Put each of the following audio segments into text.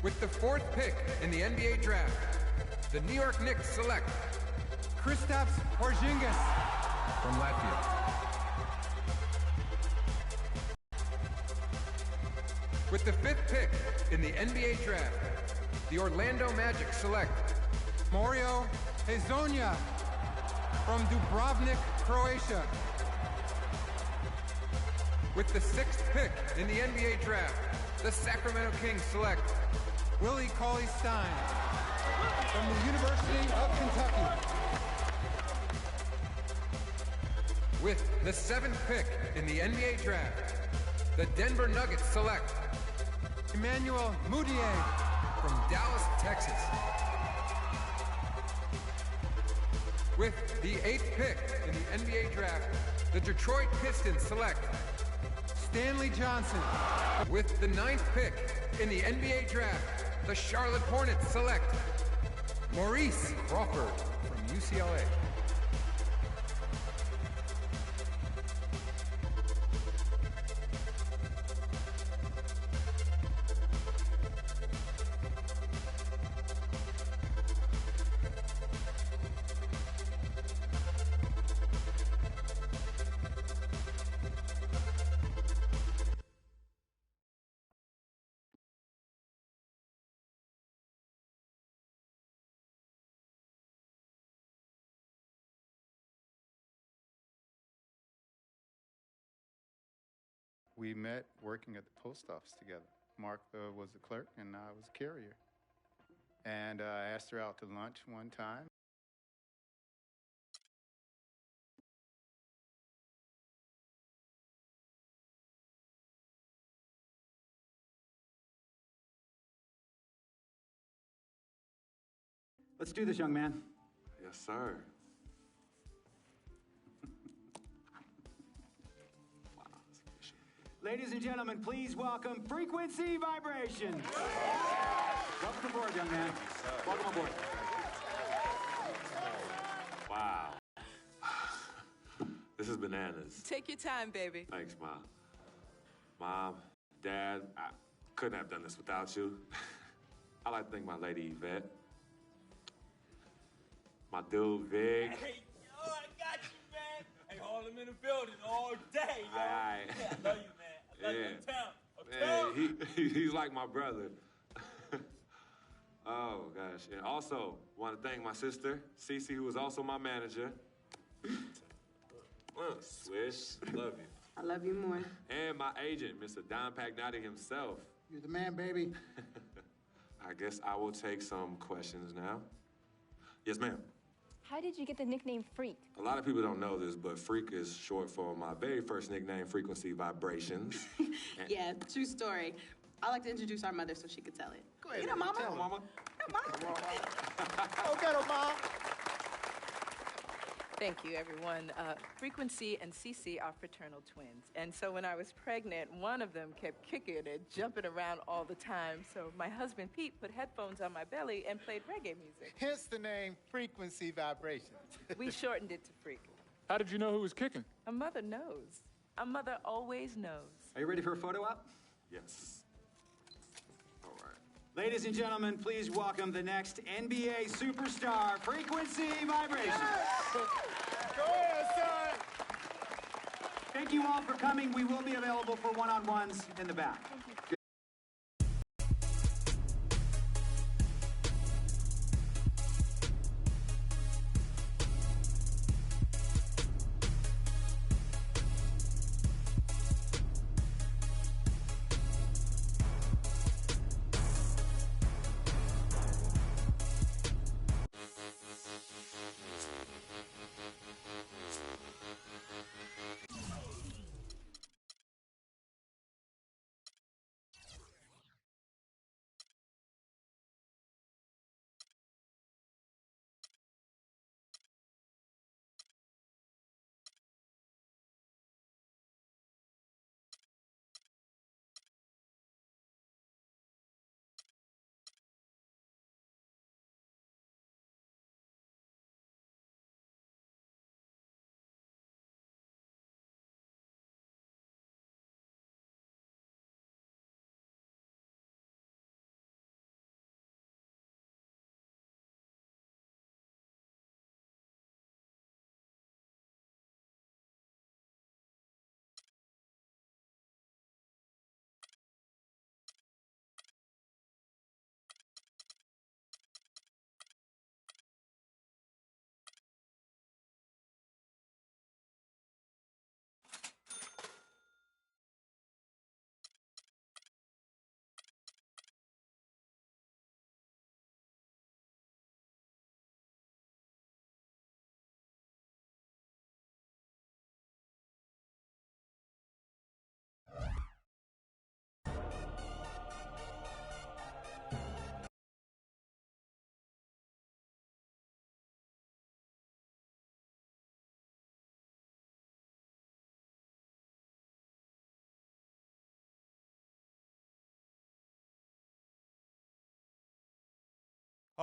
With the 4th pick in the NBA draft, the New York Knicks select Kristaps Porzingis from Latvia. With the 5th pick in the NBA draft, the Orlando Magic select Mario Hezonja from Dubrovnik, Croatia. With the 6th pick in the NBA draft, the Sacramento Kings select Willie Cauley-Stein from the University of Kentucky. With the 7th pick in the NBA draft, the Denver Nuggets select Emmanuel Mudiay from Dallas, Texas. With the 8th pick in the NBA draft, the Detroit Pistons select Stanley Johnson. With the 9th pick in the NBA draft, the Charlotte Hornets select Maurice Crawford from UCLA. We met working at the post office together. Martha was the clerk and I was a carrier. And I asked her out to lunch one time. Let's do this, young man. Yes, sir. Ladies and gentlemen, please welcome Frequency Vibration. Welcome aboard, young man. Welcome aboard. Wow. This is bananas. Take your time, baby. Thanks, Mom. Mom, Dad, I couldn't have done this without you. I'd like to thank my lady Yvette. My dude, Vig. Hey, yo, I got you, man. Hey, hold him in the building all day, yo. Aye. Yeah, I love you, man. I love you in town. He's like my brother. Oh, gosh. And also, want to thank my sister, Cece, who was also my manager. Swish, love you. I love you more. And my agent, Mr. Don Pagnotti himself. You're the man, baby. I guess I will take some questions now. Yes, ma'am. How did you get the nickname Freak? A lot of people don't know this, but Freak is short for my very first nickname, Frequency Vibrations. Yeah, true story. I like to introduce our mother so she could tell it. Go ahead. You know, Mama. Tell her, Mama. Come on. Go get her, Mom. Thank you, everyone. Frequency and Cece are fraternal twins. And so when I was pregnant, one of them kept kicking and jumping around all the time. So my husband, Pete, put headphones on my belly and played reggae music. Hence the name Frequency Vibrations. We shortened it to Freak. How did you know who was kicking? A mother knows. A mother always knows. Are you ready for a photo op? Yes. All right. Ladies and gentlemen, please welcome the next NBA superstar, Frequency Vibration. Go ahead, son. Thank you all for coming. We will be available for one-on-ones in the back.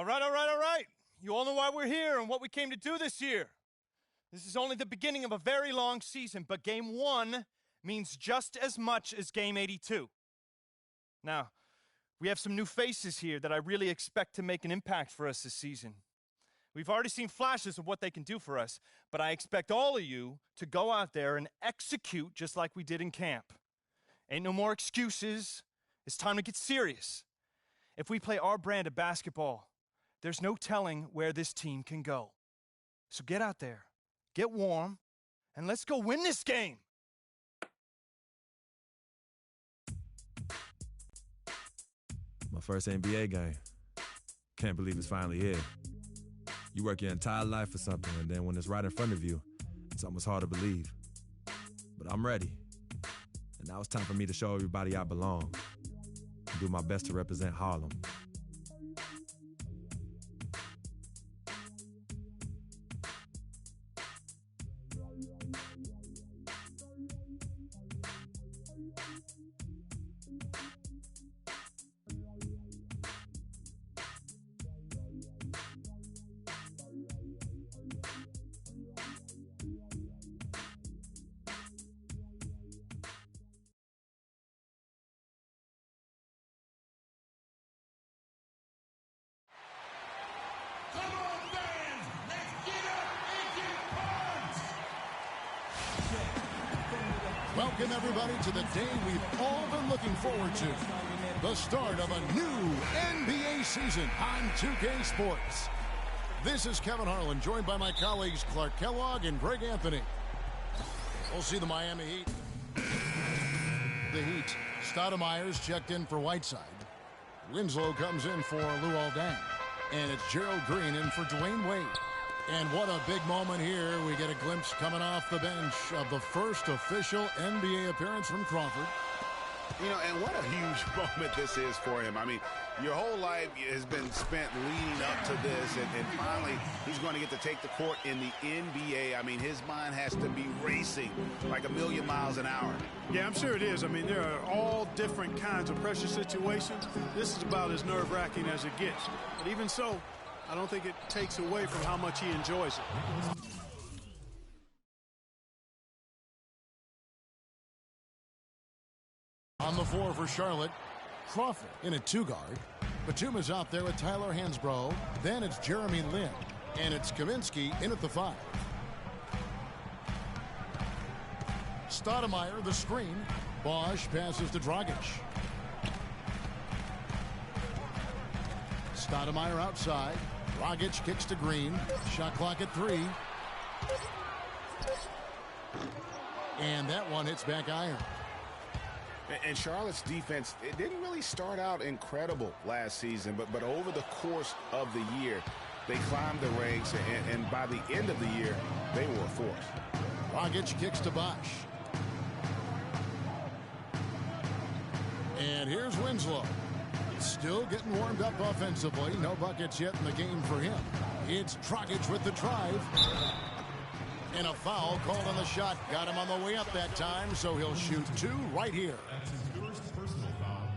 All right. You all know why we're here and what we came to do this year. This is only the beginning of a very long season, but Game 1 means just as much as Game 82. Now, we have some new faces here that I really expect to make an impact for us this season. We've already seen flashes of what they can do for us, but I expect all of you to go out there and execute just like we did in camp. Ain't no more excuses. It's time to get serious. If we play our brand of basketball, there's no telling where this team can go. So get out there, get warm, and let's go win this game. My first NBA game. Can't believe it's finally here. You work your entire life for something, and then when it's right in front of you, it's almost hard to believe. But I'm ready. And now it's time for me to show everybody I belong and do my best to represent Harlem. Welcome, everybody, to the day we've all been looking forward to. The start of a new NBA season on 2K Sports. This is Kevin Harlan, joined by my colleagues Clark Kellogg and Greg Anthony. We'll see the Miami Heat. The Heat. Stoudemire's checked in for Whiteside. Winslow comes in for Luol Deng. And it's Gerald Green in for Dwayne Wade. And what a big moment here. We get a glimpse coming off the bench of the first official NBA appearance from Crawford. You know, and what a huge moment this is for him. I mean, your whole life has been spent leading up to this, and finally he's going to get to take the court in the NBA. I mean, his mind has to be racing like 1,000,000 miles an hour. Yeah, I'm sure it is. I mean, there are all different kinds of pressure situations. This is about as nerve-wracking as it gets. But even so, I don't think it takes away from how much he enjoys it. On the floor for Charlotte, Crawford in a two-guard. Batum is out there with Tyler Hansbrough. Then it's Jeremy Lin. And it's Kaminsky in at the 5. Stoudemire, the screen. Bosch passes to Dragic. Stoudemire outside. Dragic kicks to Green. Shot clock at 3. And that one hits back iron. And Charlotte's defense, it didn't really start out incredible last season, but over the course of the year, they climbed the ranks, and by the end of the year, they were a force. Dragic kicks to Bosch. And here's Winslow. Still getting warmed up offensively. No buckets yet in the game for him. It's Dragic with the drive. And a foul called on the shot. Got him on the way up that time, so he'll shoot 2 right here.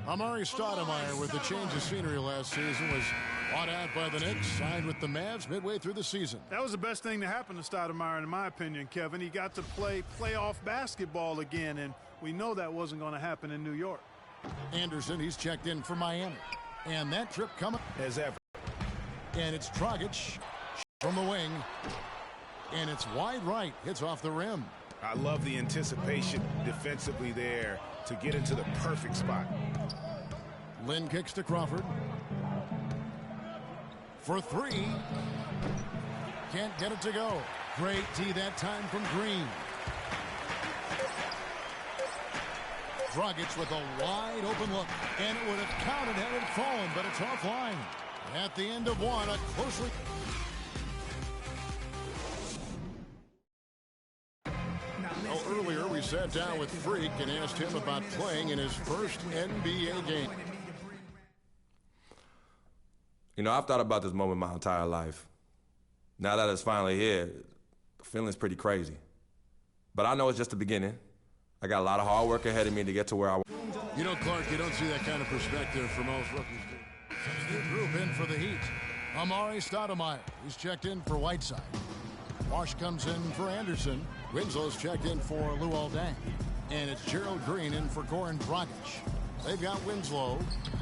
Amari Stoudemire, with the change of scenery last season, was bought out by the Knicks, signed with the Mavs midway through the season. That was the best thing to happen to Stoudemire, in my opinion, Kevin. He got to play playoff basketball again, and we know that wasn't going to happen in New York. Anderson, he's checked in for Miami. And that trip coming as ever. And it's Dragic from the wing. And it's wide right. Hits off the rim. I love the anticipation defensively there to get into the perfect spot. Lynn kicks to Crawford. For 3. Can't get it to go. Great D that time from Green. Dragic with a wide open look. And it would have counted had it fallen, but it's offline. At the end of one, a closely... Earlier, we sat down with Freak and asked him about playing in his first NBA game. You know, I've thought about this moment my entire life. Now that it's finally here, the feeling's pretty crazy. But I know it's just the beginning. I got a lot of hard work ahead of me to get to where I want. You know, Clark, you don't see that kind of perspective for most rookies. New group in for the Heat. Amari Stoudemire is checked in for Whiteside. Marsh comes in for Anderson. Winslow's checked in for Luol Deng. And it's Gerald Green in for Goran Dragic. They've got Winslow,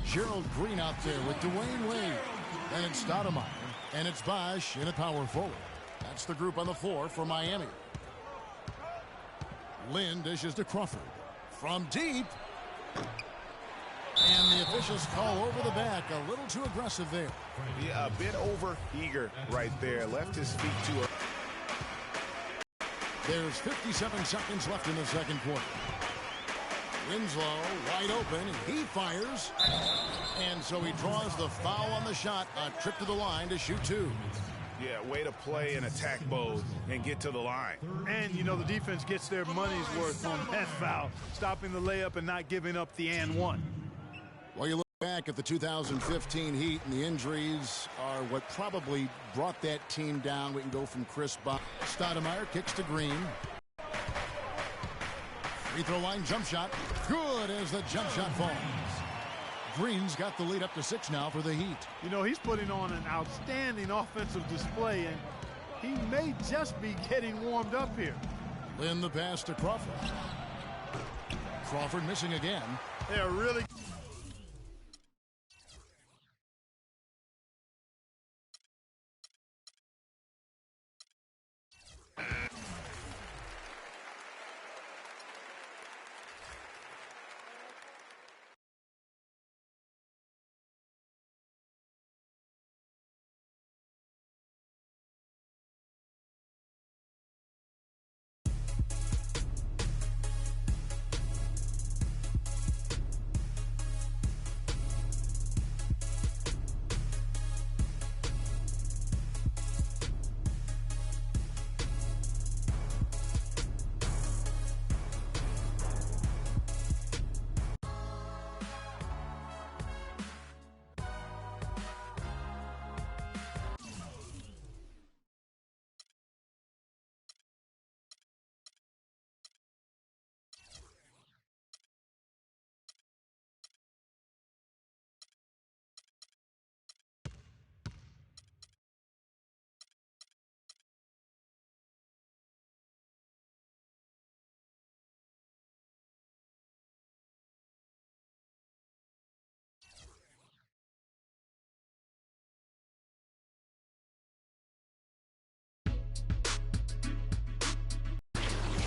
Gerald Green out there with Dwayne Wade. And it's Stoudemire. And it's Bosch in a power forward. That's the group on the floor for Miami. Lynn dishes to Crawford. From deep. And the officials call over the back. A little too aggressive there. Yeah, a bit over eager right there. Left his feet too early. There's 57 seconds left in the second quarter. Winslow wide open. He fires. And so he draws the foul on the shot. A trip to the line to shoot two. Yeah, way to play in attack mode and get to the line. And, you know, the defense gets their money's worth on that foul, stopping the layup and not giving up the and one. Well, you look back at the 2015 Heat, and the injuries are what probably brought that team down. We can go from Chris Bosh. Stoudemire kicks to Green. Free throw line jump shot. Good as the jump shot falls. Green's got the lead up to 6 now for the Heat. You know, he's putting on an outstanding offensive display, and he may just be getting warmed up here. Lynn the pass to Crawford. Crawford missing again. They are really